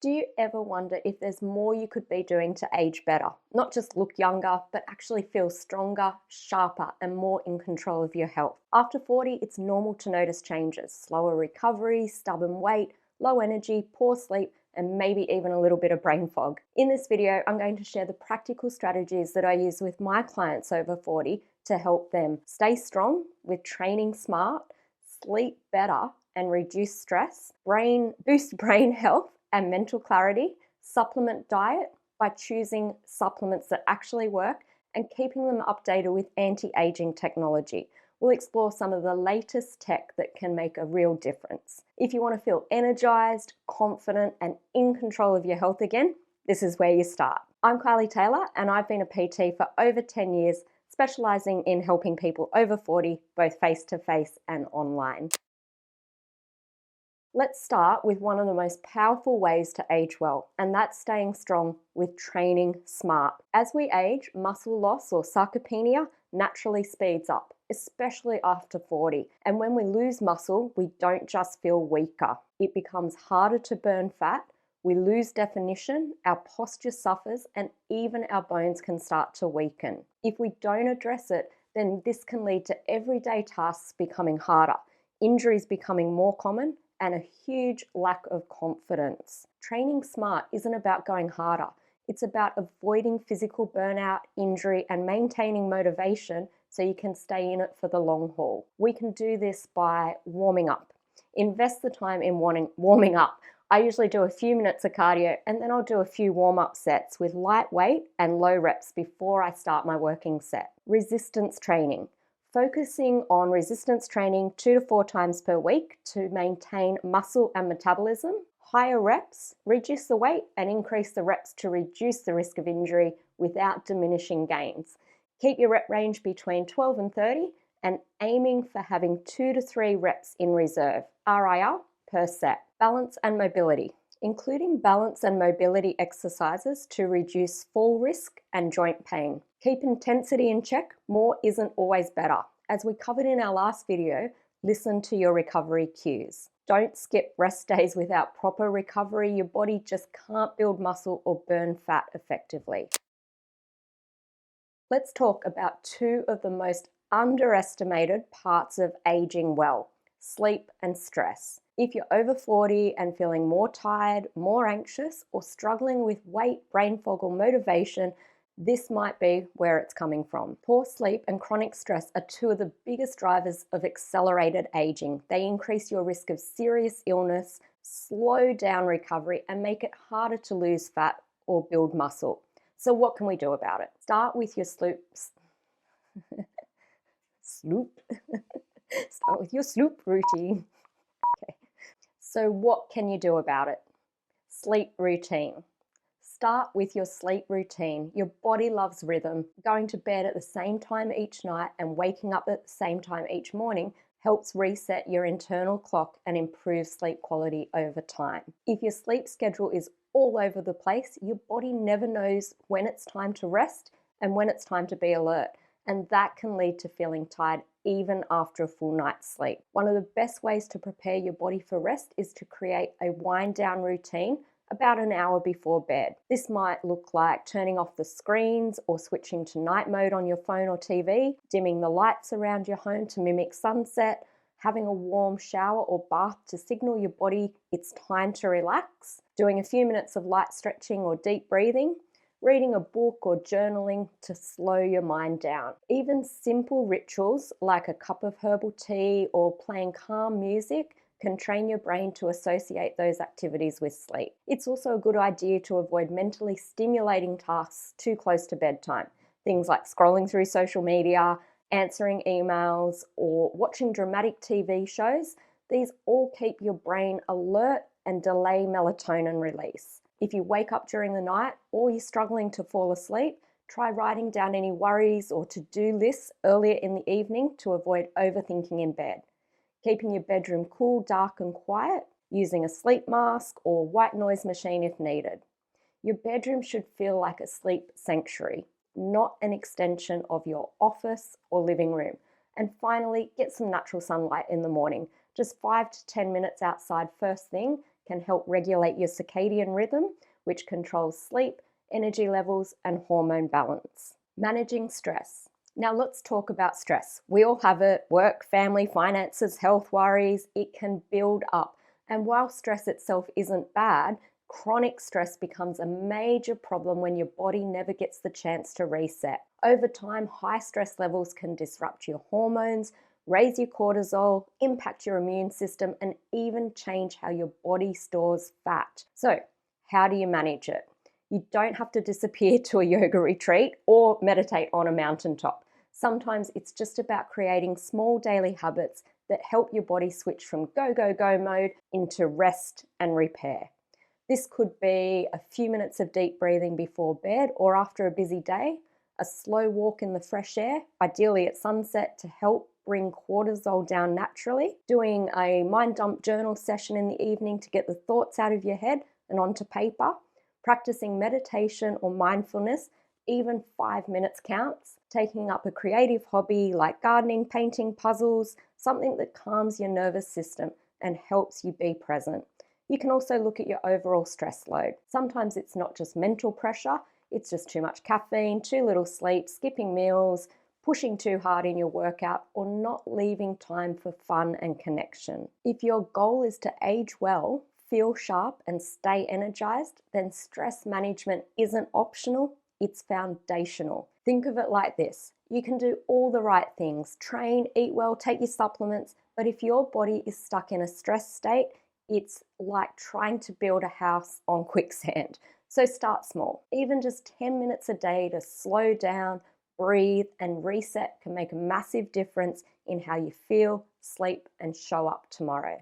Do you ever wonder if there's more you could be doing to age better? Not just look younger, but actually feel stronger, sharper, and more in control of your health. After 40, it's normal to notice changes: slower recovery, stubborn weight, low energy, poor sleep, and maybe even a little bit of brain fog. In this video, I'm going to share the practical strategies that I use with my clients over 40 to help them stay strong with training smart, sleep better, and reduce stress, boost brain health and mental clarity, supplement diet by choosing supplements that actually work, and keeping them updated with anti-aging technology. We'll explore some of the latest tech that can make a real difference. If you want to feel energized, confident, and in control of your health again, this is where you start. I'm Kylie Taylor, and I've been a PT for over 10 years, specializing in helping people over 40, both face-to-face and online. Let's start with one of the most powerful ways to age well, and that's staying strong with training smart. As we age, muscle loss or sarcopenia naturally speeds up, especially after 40. And when we lose muscle, we don't just feel weaker. It becomes harder to burn fat, we lose definition, our posture suffers, and even our bones can start to weaken. If we don't address it, then this can lead to everyday tasks becoming harder, injuries becoming more common, and a huge lack of confidence. Training smart isn't about going harder. It's about avoiding physical burnout, injury, and maintaining motivation so you can stay in it for the long haul. We can do this by warming up. Invest the time in warming up. I usually do a few minutes of cardio and then I'll do a few warm-up sets with light weight and low reps before I start my working set. Resistance training. Focusing on resistance training 2 to 4 times per week to maintain muscle and metabolism. Higher reps, reduce the weight and increase the reps to reduce the risk of injury without diminishing gains. Keep your rep range between 12 and 30 and aiming for having 2 to 3 reps in reserve, RIR, per set. Balance and mobility, including balance and mobility exercises to reduce fall risk and joint pain. Keep intensity in check. More isn't always better. As we covered in our last video, listen to your recovery cues. Don't skip rest days without proper recovery. Your body just can't build muscle or burn fat effectively. Let's talk about two of the most underestimated parts of aging well: sleep and stress. If you're over 40 and feeling more tired, more anxious, or struggling with weight, brain fog, or motivation, this might be where it's coming from. Poor sleep and chronic stress are two of the biggest drivers of accelerated aging. They increase your risk of serious illness, slow down recovery, and make it harder to lose fat or build muscle. So what can we do about it? Start with your Start with your sloop routine. Okay. So what can you do about it? Sleep routine. Start with your sleep routine. Your body loves rhythm. Going to bed at the same time each night and waking up at the same time each morning helps reset your internal clock and improve sleep quality over time. If your sleep schedule is all over the place, your body never knows when it's time to rest and when it's time to be alert. And that can lead to feeling tired even after a full night's sleep. One of the best ways to prepare your body for rest is to create a wind down routine about an hour before bed. This might look like turning off the screens or switching to night mode on your phone or TV, dimming the lights around your home to mimic sunset, having a warm shower or bath to signal your body it's time to relax, doing a few minutes of light stretching or deep breathing, reading a book or journaling to slow your mind down. Even simple rituals like a cup of herbal tea or playing calm music can train your brain to associate those activities with sleep. It's also a good idea to avoid mentally stimulating tasks too close to bedtime. Things like scrolling through social media, answering emails, or watching dramatic TV shows. These all keep your brain alert and delay melatonin release. If you wake up during the night or you're struggling to fall asleep, try writing down any worries or to-do lists earlier in the evening to avoid overthinking in bed. Keeping your bedroom cool, dark, and quiet, using a sleep mask or white noise machine if needed. Your bedroom should feel like a sleep sanctuary, not an extension of your office or living room. And finally, get some natural sunlight in the morning. Just 5 to 10 minutes outside first thing can help regulate your circadian rhythm, which controls sleep, energy levels, and hormone balance. Managing stress. Now let's talk about stress. We all have it: work, family, finances, health worries. It can build up. And while stress itself isn't bad, chronic stress becomes a major problem when your body never gets the chance to reset. Over time, high stress levels can disrupt your hormones, raise your cortisol, impact your immune system, and even change how your body stores fat. So, how do you manage it? You don't have to disappear to a yoga retreat or meditate on a mountaintop. Sometimes it's just about creating small daily habits that help your body switch from go, go, go mode into rest and repair. This could be a few minutes of deep breathing before bed or after a busy day, a slow walk in the fresh air, ideally at sunset, to help bring cortisol down naturally, doing a mind dump journal session in the evening to get the thoughts out of your head and onto paper, practicing meditation or mindfulness. Even 5 minutes counts. Taking up a creative hobby like gardening, painting, puzzles, something that calms your nervous system and helps you be present. You can also look at your overall stress load. Sometimes it's not just mental pressure, it's just too much caffeine, too little sleep, skipping meals, pushing too hard in your workout, or not leaving time for fun and connection. If your goal is to age well, feel sharp, and stay energized, then stress management isn't optional, it's foundational. Think of it like this: you can do all the right things, train, eat well, take your supplements, but if your body is stuck in a stress state, it's like trying to build a house on quicksand. So start small. Even just 10 minutes a day to slow down, breathe, and reset can make a massive difference in how you feel, sleep, and show up tomorrow.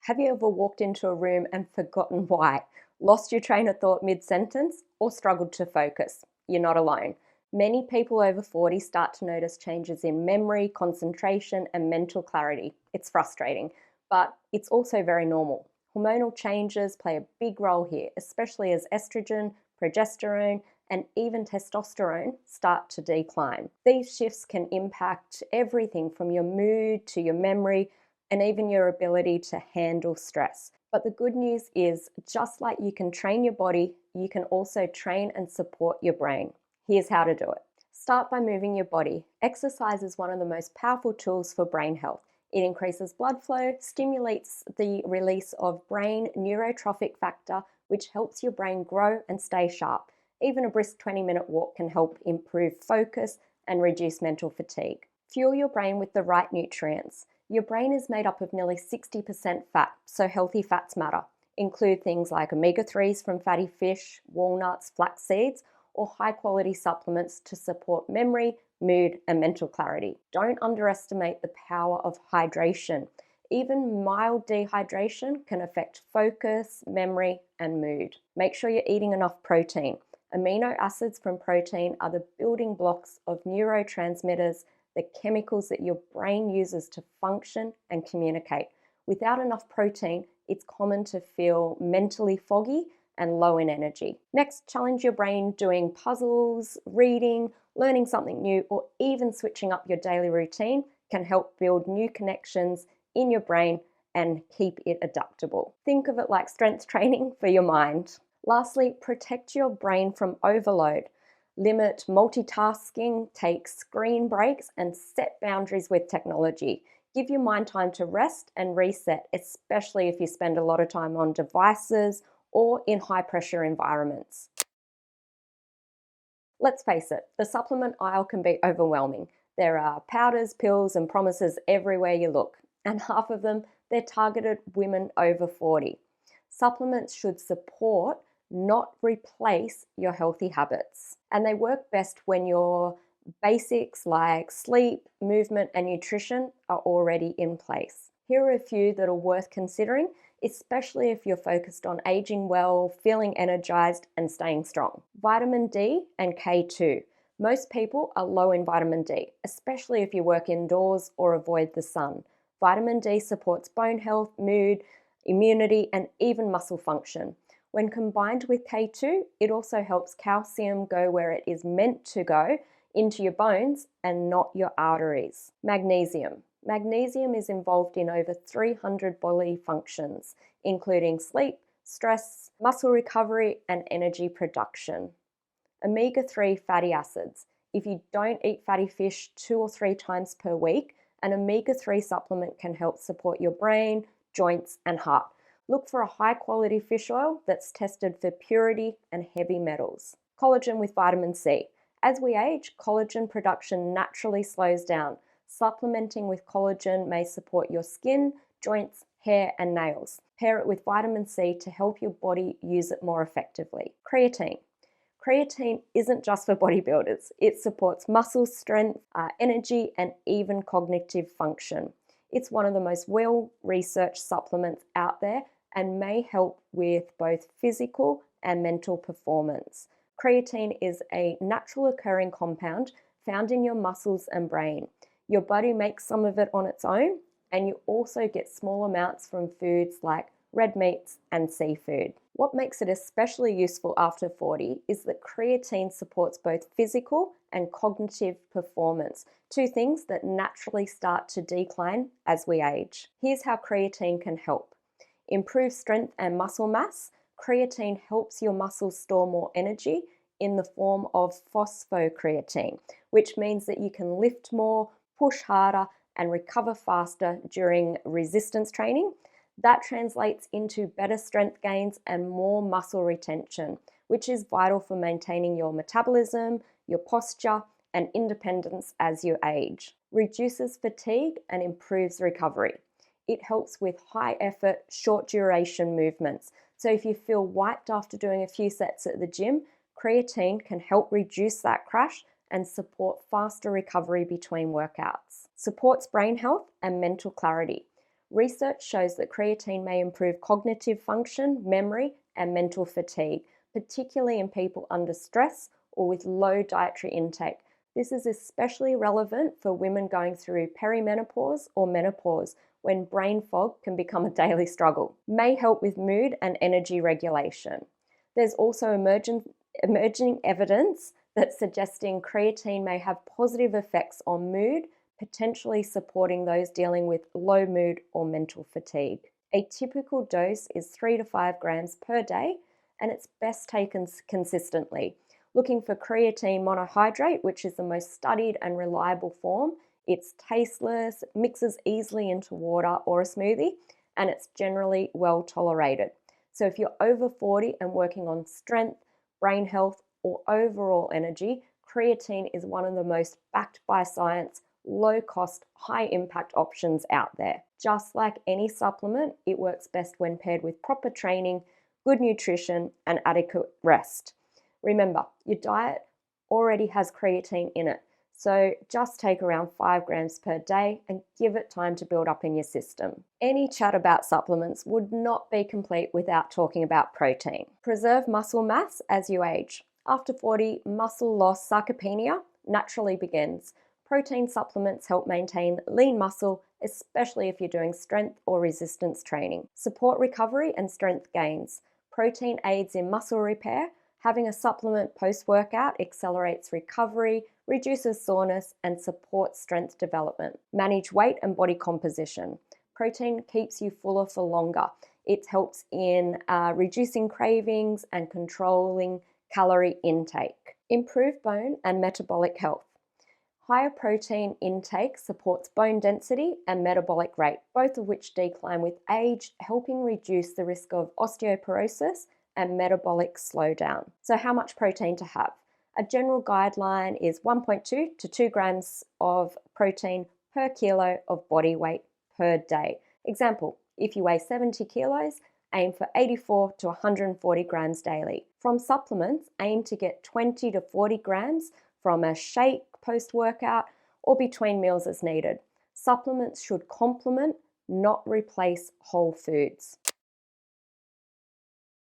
Have you ever walked into a room and forgotten why? Lost your train of thought mid-sentence, or struggled to focus? You're not alone. Many people over 40 start to notice changes in memory, concentration, and mental clarity. It's frustrating, but it's also very normal. Hormonal changes play a big role here, especially as estrogen, progesterone, and even testosterone start to decline. These shifts can impact everything from your mood to your memory and even your ability to handle stress. But the good news is, just like you can train your body, you can also train and support your brain. Here's how to do it. Start by moving your body. Exercise is one of the most powerful tools for brain health. It increases blood flow, stimulates the release of brain neurotrophic factor, which helps your brain grow and stay sharp. Even a brisk 20-minute walk can help improve focus and reduce mental fatigue. Fuel your brain with the right nutrients. Your brain is made up of nearly 60% fat, so healthy fats matter. Include things like omega-3s from fatty fish, walnuts, flax seeds, or high-quality supplements to support memory, mood, and mental clarity. Don't underestimate the power of hydration. Even mild dehydration can affect focus, memory, and mood. Make sure you're eating enough protein. Amino acids from protein are the building blocks of neurotransmitters, the chemicals that your brain uses to function and communicate. Without enough protein, it's common to feel mentally foggy and low in energy. Next, challenge your brain doing puzzles, reading, learning something new, or even switching up your daily routine can help build new connections in your brain and keep it adaptable. Think of it like strength training for your mind. Lastly, protect your brain from overload. Limit multitasking, take screen breaks, and set boundaries with technology. Give your mind time to rest and reset, especially if you spend a lot of time on devices or in high-pressure environments. Let's face it, the supplement aisle can be overwhelming. There are powders, pills, and promises everywhere you look, and half of them, they're targeted women over 40. Supplements should support, not replace, your healthy habits. And they work best when your basics like sleep, movement, and nutrition are already in place. Here are a few that are worth considering, especially if you're focused on aging well, feeling energized, and staying strong. Vitamin D and K2. Most people are low in vitamin D, especially if you work indoors or avoid the sun. Vitamin D supports bone health, mood, immunity, and even muscle function. When combined with K2, it also helps calcium go where it is meant to go, into your bones and not your arteries. Magnesium. Magnesium is involved in over 300 bodily functions, including sleep, stress, muscle recovery, and energy production. Omega-3 fatty acids. If you don't eat fatty fish 2 or 3 times per week, an omega-3 supplement can help support your brain, joints, and heart. Look for a high-quality fish oil that's tested for purity and heavy metals. Collagen with vitamin C. As we age, collagen production naturally slows down. Supplementing with collagen may support your skin, joints, hair, and nails. Pair it with vitamin C to help your body use it more effectively. Creatine. Creatine isn't just for bodybuilders. It supports muscle strength, energy, and even cognitive function. It's one of the most well-researched supplements out there and may help with both physical and mental performance. Creatine is a natural occurring compound found in your muscles and brain. Your body makes some of it on its own, and you also get small amounts from foods like red meats and seafood. What makes it especially useful after 40 is that creatine supports both physical and cognitive performance, two things that naturally start to decline as we age. Here's how creatine can help. Improve strength and muscle mass. Creatine helps your muscles store more energy in the form of phosphocreatine, which means that you can lift more, push harder, and recover faster during resistance training. That translates into better strength gains and more muscle retention, which is vital for maintaining your metabolism, your posture, and independence as you age. Reduces fatigue and improves recovery. It helps with high effort, short duration movements. So if you feel wiped after doing a few sets at the gym, creatine can help reduce that crash and support faster recovery between workouts. Supports brain health and mental clarity. Research shows that creatine may improve cognitive function, memory, and mental fatigue, particularly in people under stress or with low dietary intake. This is especially relevant for women going through perimenopause or menopause, when brain fog can become a daily struggle. May help with mood and energy regulation. There's also emerging evidence that's suggesting creatine may have positive effects on mood, potentially supporting those dealing with low mood or mental fatigue. A typical dose is 3 to 5 grams per day, and it's best taken consistently. Looking for creatine monohydrate, which is the most studied and reliable form. It's tasteless, mixes easily into water or a smoothie, and it's generally well tolerated. So if you're over 40 and working on strength, brain health, or overall energy, creatine is one of the most backed by science, low-cost, high-impact options out there. Just like any supplement, it works best when paired with proper training, good nutrition, and adequate rest. Remember, your diet already has creatine in it, so just take around 5 grams per day and give it time to build up in your system. Any chat about supplements would not be complete without talking about protein. Preserve muscle mass as you age. After 40, muscle loss sarcopenia naturally begins. Protein supplements help maintain lean muscle, especially if you're doing strength or resistance training. Support recovery and strength gains. Protein aids in muscle repair. Having a supplement post-workout accelerates recovery, reduces soreness, and supports strength development. Manage weight and body composition. Protein keeps you fuller for longer. It helps in reducing cravings and controlling calorie intake. Improve bone and metabolic health. Higher protein intake supports bone density and metabolic rate, both of which decline with age, helping reduce the risk of osteoporosis and metabolic slowdown. So how much protein to have? A general guideline is 1.2 to 2 grams of protein per kilo of body weight per day. Example, if you weigh 70 kilos, aim for 84 to 140 grams daily. From supplements, aim to get 20 to 40 grams from a shake post-workout or between meals as needed. Supplements should complement, not replace whole foods.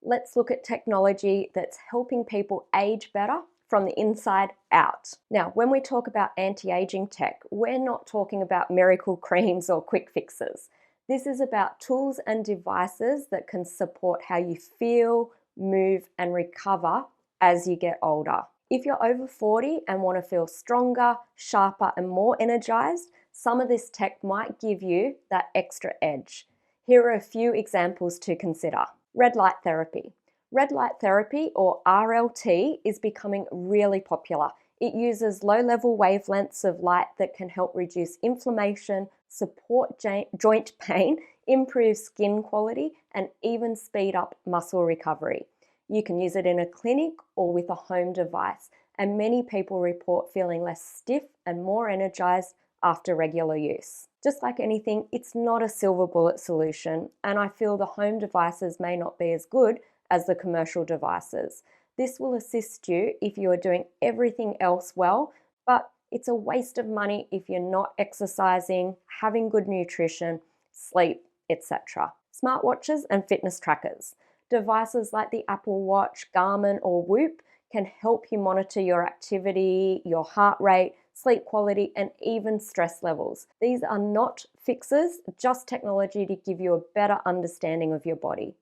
Let's look at technology that's helping people age better from the inside out. Now, when we talk about anti-aging tech, we're not talking about miracle creams or quick fixes. This is about tools and devices that can support how you feel, move, and recover as you get older. If you're over 40 and want to feel stronger, sharper, and more energized, some of this tech might give you that extra edge. Here are a few examples to consider. Red light therapy. Red light therapy, or RLT, is becoming really popular. It uses low-level wavelengths of light that can help reduce inflammation, support joint pain, improve skin quality, and even speed up muscle recovery. You can use it in a clinic or with a home device, and many people report feeling less stiff and more energized after regular use. Just like anything, it's not a silver bullet solution, and I feel the home devices may not be as good as the commercial devices. This will assist you if you are doing everything else well, but it's a waste of money if you're not exercising, having good nutrition, sleep, etc. Smartwatches and fitness trackers. Devices like the Apple Watch, Garmin, or Whoop can help you monitor your activity, your heart rate, sleep quality, and even stress levels. These are not fixes, just technology to give you a better understanding of your body.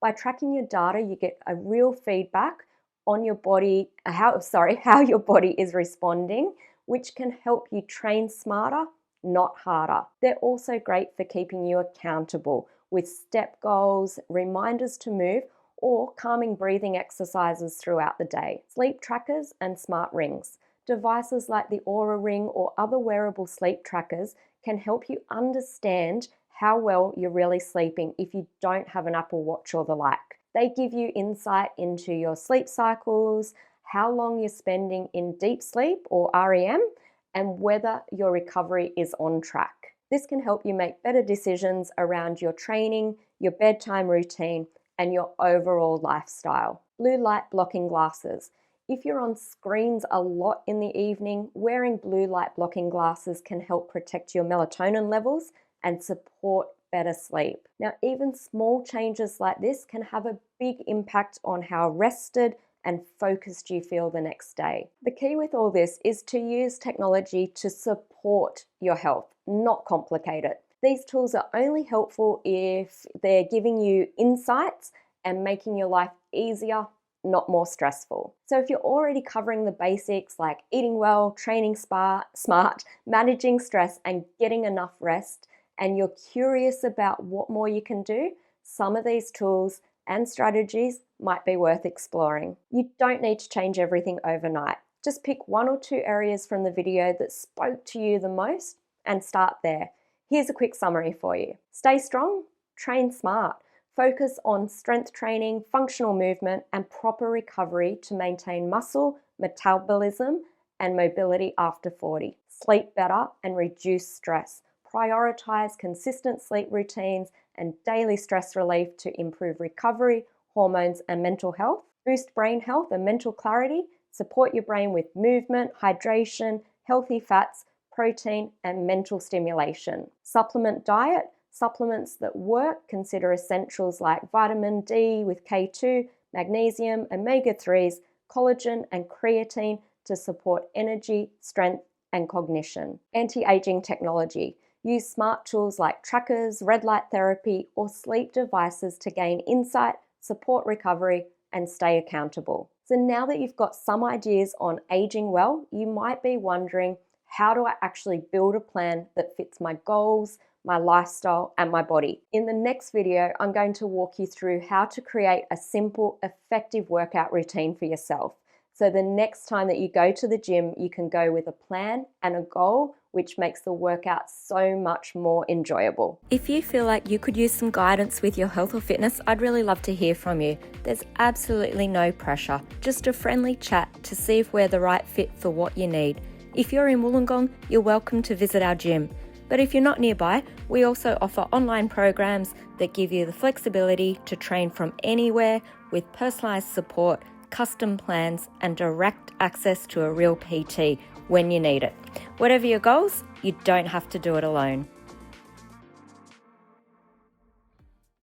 By tracking your data, you get a real feedback on your body, how your body is responding, which can help you train smarter, not harder. They're also great for keeping you accountable with step goals, reminders to move, or calming breathing exercises throughout the day. Sleep trackers and smart rings. Devices like the Oura Ring or other wearable sleep trackers can help you understand how well you're really sleeping if you don't have an Apple Watch or the like. They give you insight into your sleep cycles, how long you're spending in deep sleep or REM, and whether your recovery is on track. This can help you make better decisions around your training, your bedtime routine, and your overall lifestyle. Blue light blocking glasses. If you're on screens a lot in the evening, wearing blue light blocking glasses can help protect your melatonin levels and support better sleep. Now, even small changes like this can have a big impact on how rested and focused you feel the next day. The key with all this is to use technology to support your health, not complicate it. These tools are only helpful if they're giving you insights and making your life easier, not more stressful. So if you're already covering the basics like eating well, training smart, managing stress, and getting enough rest, and you're curious about what more you can do, some of these tools and strategies might be worth exploring. You don't need to change everything overnight. Just pick one or two areas from the video that spoke to you the most and start there. Here's a quick summary for you. Stay strong, train smart. Focus on strength training, functional movement, and proper recovery to maintain muscle, metabolism, and mobility after 40. Sleep better and reduce stress. Prioritize consistent sleep routines and daily stress relief to improve recovery, hormones, and mental health. Boost brain health and mental clarity. Support your brain with movement, hydration, healthy fats, protein, and mental stimulation. Supplement diet. Supplements that work, consider essentials like vitamin D with K2, magnesium, omega-3s, collagen, and creatine to support energy, strength, and cognition. Anti-aging technology. Use smart tools like trackers, red light therapy, or sleep devices to gain insight, support recovery, and stay accountable. So now that you've got some ideas on aging well, you might be wondering, how do I actually build a plan that fits my goals, my lifestyle, and my body? In the next video, I'm going to walk you through how to create a simple, effective workout routine for yourself. So the next time that you go to the gym, you can go with a plan and a goal, which makes the workout so much more enjoyable. If you feel like you could use some guidance with your health or fitness, I'd really love to hear from you. There's absolutely no pressure, just a friendly chat to see if we're the right fit for what you need. If you're in Wollongong, you're welcome to visit our gym. But if you're not nearby, we also offer online programs that give you the flexibility to train from anywhere with personalised support, custom plans, and direct access to a real PT when you need it. Whatever your goals, you don't have to do it alone.